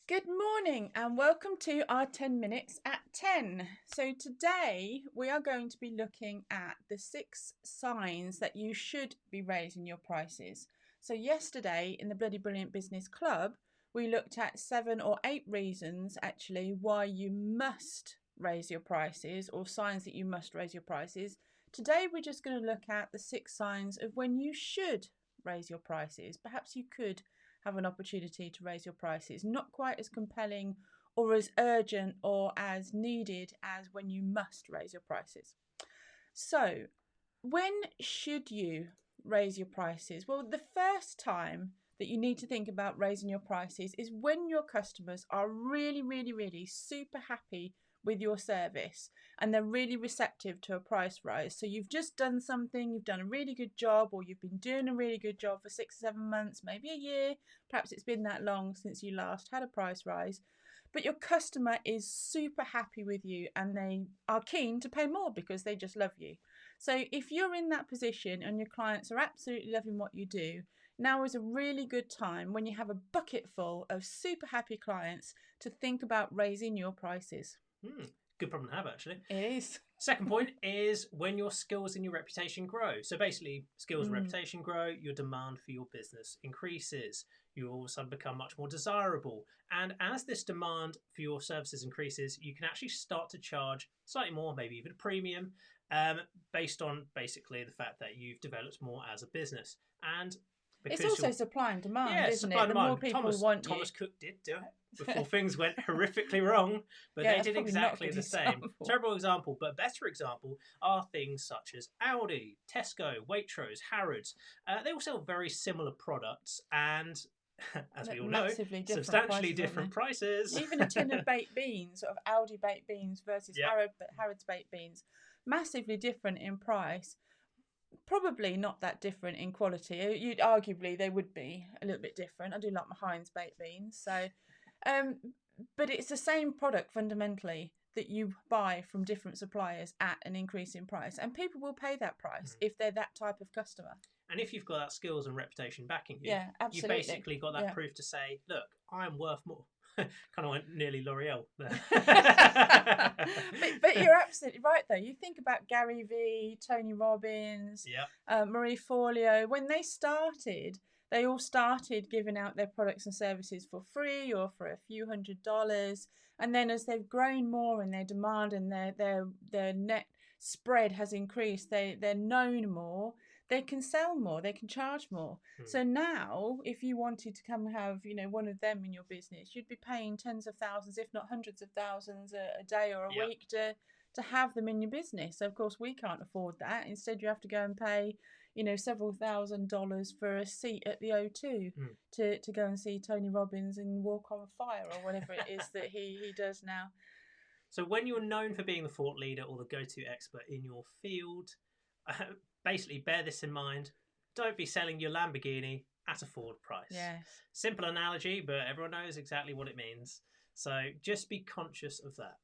Good morning and welcome to our 10 minutes at 10. So today we are going to be looking at the 6 signs that you should be raising your prices. So yesterday in the Bloody Brilliant Business Club, we looked at 7 or 8 reasons actually why you must raise your prices, or signs that you must raise your prices. Today we're just going to look at the 6 signs of when you should raise your prices. Perhaps you could have an opportunity to raise your prices. Not quite as compelling or as urgent or as needed as when you must raise your prices. So, when should you raise your prices? Well, the first time that you need to think about raising your prices is when your customers are really super happy with your service and they're really receptive to a price rise. So you've just done something, you've done a really good job, or you've been doing a really good job for 6 or 7 months, maybe a year. Perhaps it's been that long since you last had a price rise, but your customer is super happy with you and they are keen to pay more because they just love you. So if you're in that position and your clients are absolutely loving what you do, now is a really good time, when you have a bucket full of super happy clients, to think about raising your prices. Good problem to have, actually. It is. Second point is when your skills and your reputation grow. So basically, skills and reputation grow, your demand for your business increases. You all of a sudden become much more desirable. And as this demand for your services increases, you can actually start to charge slightly more, maybe even a premium, based on basically the fact that you've developed more as a business. And it's also supply and demand, isn't supply it? and The demand. more people want you. Thomas Cook did do it before things went horrifically wrong, but Yeah, they that's did probably not a exactly good the same. example. Terrible example, but a better example are things such as Aldi, Tesco, Waitrose, Harrods. They all sell very similar products, and as we all know, Massively different substantially prices, aren't different they? prices. Even a tin of baked beans, sort of Aldi baked beans versus Yep. Harrods baked beans, massively different in price. Probably not that different in quality. You'd arguably they would be a little bit different. I do like my Heinz baked beans, so but it's the same product fundamentally that you buy from different suppliers at an increase in price, and people will pay that price if they're that type of customer. And if you've got that skills and reputation backing you, Yeah, absolutely. you've basically got that proof to say, look, I'm worth more. Kind of went nearly L'Oreal there. but you're absolutely right, though. You think about Gary Vee, Tony Robbins, Marie Forleo. When they started, they all started giving out their products and services for free or for a few $100s. And then as they've grown more and their demand and their net spread has increased, they're known more, they can sell more, they can charge more. So now, if you wanted to come and have, one of them in your business, you'd be paying tens of thousands, if not hundreds of thousands a day or a week to have them in your business. So of course we can't afford that. Instead, you have to go and pay, several $1,000s for a seat at the O2 to go and see Tony Robbins and walk on fire or whatever it is that he does now. So when you're known for being the thought leader or the go-to expert in your field, basically bear this in mind. Don't be selling your Lamborghini at a Ford price. Yes. Simple analogy, but everyone knows exactly what it means. So just be conscious of that.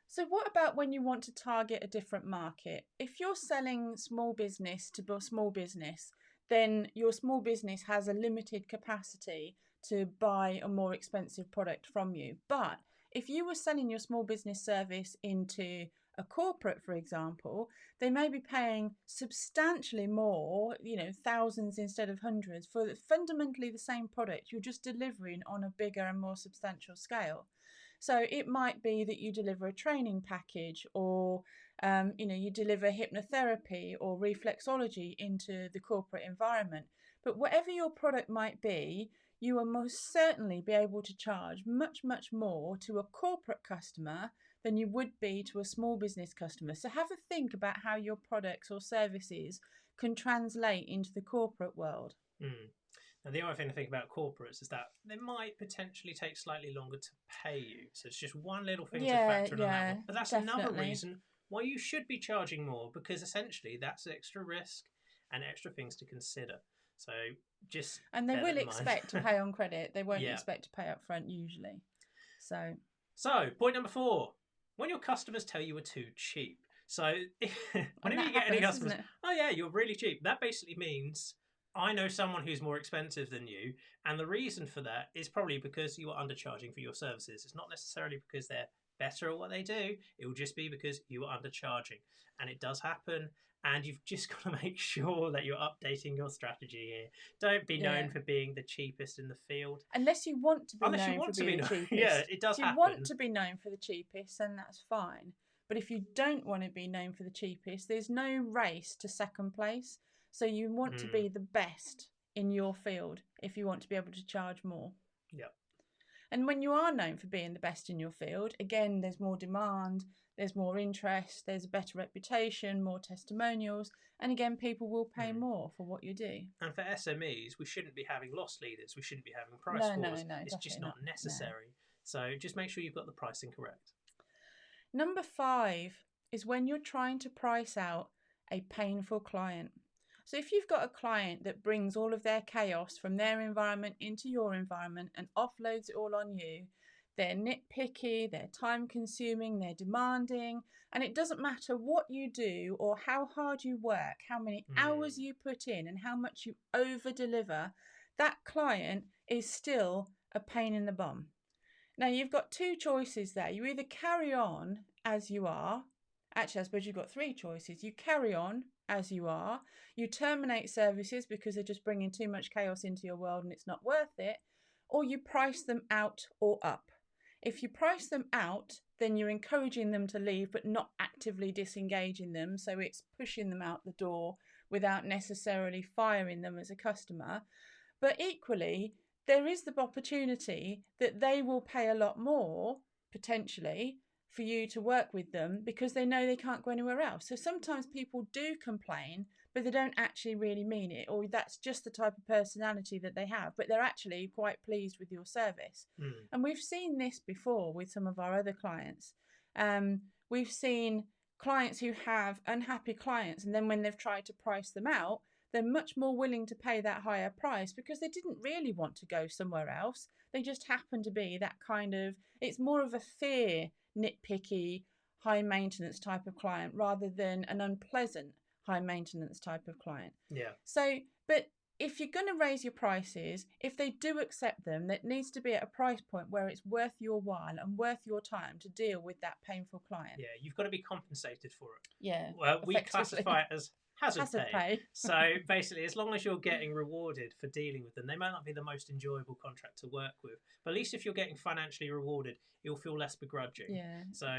So what about when you want to target a different market? If you're selling small business to small business, then your small business has a limited capacity to buy a more expensive product from you. But if you were selling your small business service into a corporate, for example, they may be paying substantially more, thousands instead of hundreds, for fundamentally the same product. You're just delivering on a bigger and more substantial scale. So it might be that you deliver a training package, or you deliver hypnotherapy or reflexology into the corporate environment. But whatever your product might be, you will most certainly be able to charge much more to a corporate customer than you would be to a small business customer. So have a think about how your products or services can translate into the corporate world. Now, the other thing to think about corporates is that they might potentially take slightly longer to pay you. So it's just one little thing to factor in on that one. But that's another reason why you should be charging more, because essentially that's extra risk and extra things to consider. So just and they will expect to pay on credit. They won't expect to pay up front usually. So point number 4, when your customers tell you are too cheap. So whenever you get any customers, oh yeah, you're really cheap, that basically means I know someone who's more expensive than you, and the reason for that is probably because you are undercharging for your services. It's not necessarily because they're better at what they do, it will just be because you are undercharging. And it does happen, and you've just got to make sure that you're updating your strategy here. Don't be known for being the cheapest in the field. Unless you want to be Unless you known want for to be being the known. cheapest. Yeah, it does If you happen. want to be known for the cheapest, then that's fine. But if you don't want to be known for the cheapest, there's no race to second place. So you want to be the best in your field if you want to be able to charge more. Yeah. And when you are known for being the best in your field, again, there's more demand, there's more interest, there's a better reputation, more testimonials, and again, people will pay more for what you do. And for SMEs, we shouldn't be having loss leaders. We shouldn't be having price wars. No, it's just not necessary. No. So just make sure you've got the pricing correct. Number 5 is when you're trying to price out a painful client. So if you've got a client that brings all of their chaos from their environment into your environment and offloads it all on you, they're nitpicky, they're time consuming, they're demanding, and it doesn't matter what you do or how hard you work, how many hours you put in and how much you over deliver, that client is still a pain in the bum. Now you've got 2 choices there. You either carry on as you are. Actually, I suppose you've got 3 choices. You carry on as you are, you terminate services because they're just bringing too much chaos into your world and it's not worth it, or you price them out or up. If you price them out, then you're encouraging them to leave but not actively disengaging them, so it's pushing them out the door without necessarily firing them as a customer. But equally, there is the opportunity that they will pay a lot more, potentially, for you to work with them because they know they can't go anywhere else. So sometimes people do complain, but they don't actually really mean it, or that's just the type of personality that they have, but they're actually quite pleased with your service. And we've seen this before with some of our other clients. We've seen clients who have unhappy clients, and then when they've tried to price them out, they're much more willing to pay that higher price because they didn't really want to go somewhere else. They just happen to be that kind of, it's more of a fear, nitpicky, high maintenance type of client rather than an unpleasant high maintenance type of client. Yeah. So, but if you're going to raise your prices, if they do accept them, that needs to be at a price point where it's worth your while and worth your time to deal with that painful client. Yeah, you've got to be compensated for it. Yeah. Well, we classify it as hazard pay. So basically, as long as you're getting rewarded for dealing with them, they might not be the most enjoyable contract to work with, but at least if you're getting financially rewarded, you'll feel less begrudging. Yeah. So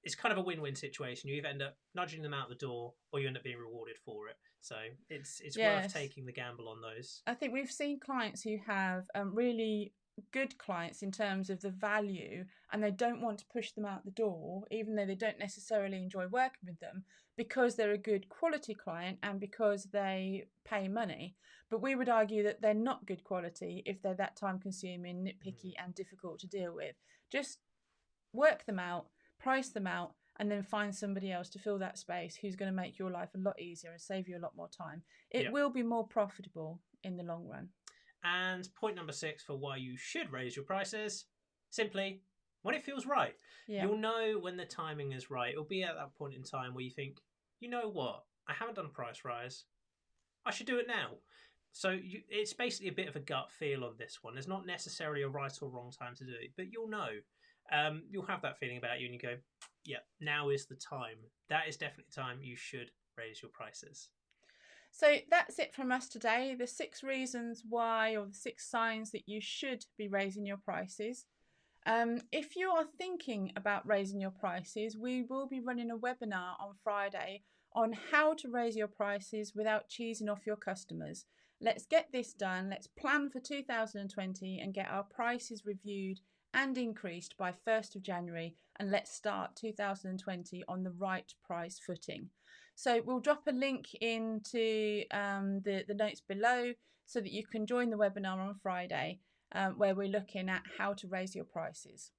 it's kind of a win-win situation. You either end up nudging them out the door, or you end up being rewarded for it. So it's worth taking the gamble on those. I think we've seen clients who have really good clients in terms of the value, and they don't want to push them out the door, even though they don't necessarily enjoy working with them, because they're a good quality client and because they pay money. But we would argue that they're not good quality if they're that time consuming, nitpicky and difficult to deal with. Just work them out, price them out, and then find somebody else to fill that space who's going to make your life a lot easier and save you a lot more time. It will be more profitable in the long run. And point number 6 for why you should raise your prices, simply when it feels right. Yeah. You'll know when the timing is right. It'll be at that point in time where you think, you know what, I haven't done a price rise, I should do it now. So it's basically a bit of a gut feel on this one. There's not necessarily a right or wrong time to do it, but you'll know. You'll have that feeling about you and you go, yeah, now is the time. That is definitely the time you should raise your prices. So that's it from us today. The 6 reasons why, or the 6 signs that you should be raising your prices. If you are thinking about raising your prices, we will be running a webinar on Friday on how to raise your prices without cheesing off your customers. Let's get this done. Let's plan for 2020 and get our prices reviewed and increased by 1st of January, and let's start 2020 on the right price footing. So we'll drop a link into the notes below so that you can join the webinar on Friday, where we're looking at how to raise your prices.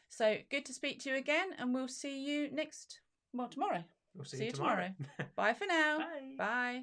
So good to speak to you again, and we'll see you tomorrow. We'll see you tomorrow. Bye for now. Bye. Bye.